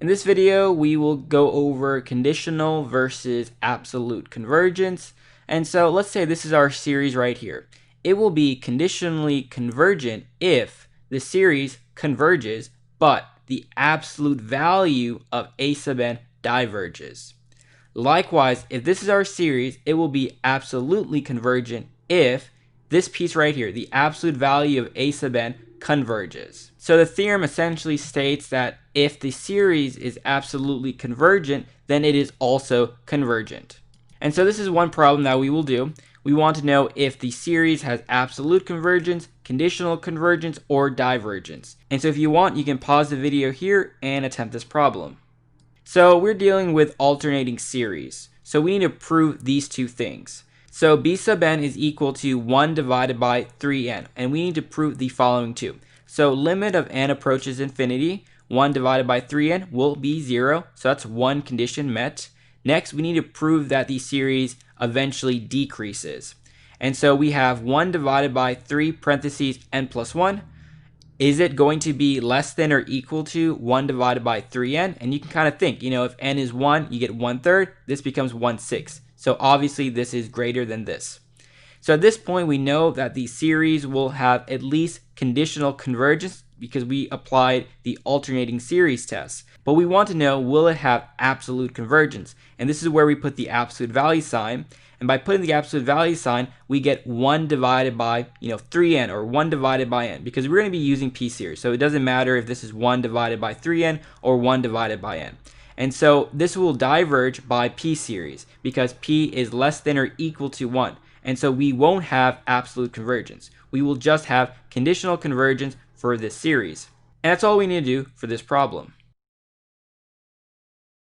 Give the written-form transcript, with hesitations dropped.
In this video, we will go over conditional versus absolute convergence. And so let's say this is our series right here. It will be conditionally convergent if the series converges, but the absolute value of a sub n diverges. Likewise, if this is our series, it will be absolutely convergent if this piece right here, the absolute value of a sub n, converges. So the theorem essentially states that if the series is absolutely convergent, then it is also convergent. And so this is one problem that we will do. We want to know if the series has absolute convergence, conditional convergence, or divergence. And so if you want, you can pause the video here and attempt this problem. So we're dealing with alternating series. So we need to prove these two things. So b sub n is equal to 1 divided by 3n, and we need to prove the following two. So limit of n approaches infinity, 1 divided by 3n will be 0, so that's one condition met. Next, we need to prove that the series eventually decreases. And so we have 1 divided by 3 parentheses n plus 1. Is it going to be less than or equal to 1 divided by 3n? And you can kind of think, if n is 1, you get 1/3. This becomes 1/6. So obviously this is greater than this. So at this point, we know that the series will have at least conditional convergence because we applied the alternating series test. But we want to know, will it have absolute convergence? And this is where we put the absolute value sign. And by putting the absolute value sign, we get 1 divided by 3n, or 1 divided by n, because we're going to be using p series. So it doesn't matter if this is 1 divided by 3n or 1 divided by n. And so this will diverge by p series because p is less than or equal to 1. And so we won't have absolute convergence. We will just have conditional convergence for this series. And that's all we need to do for this problem.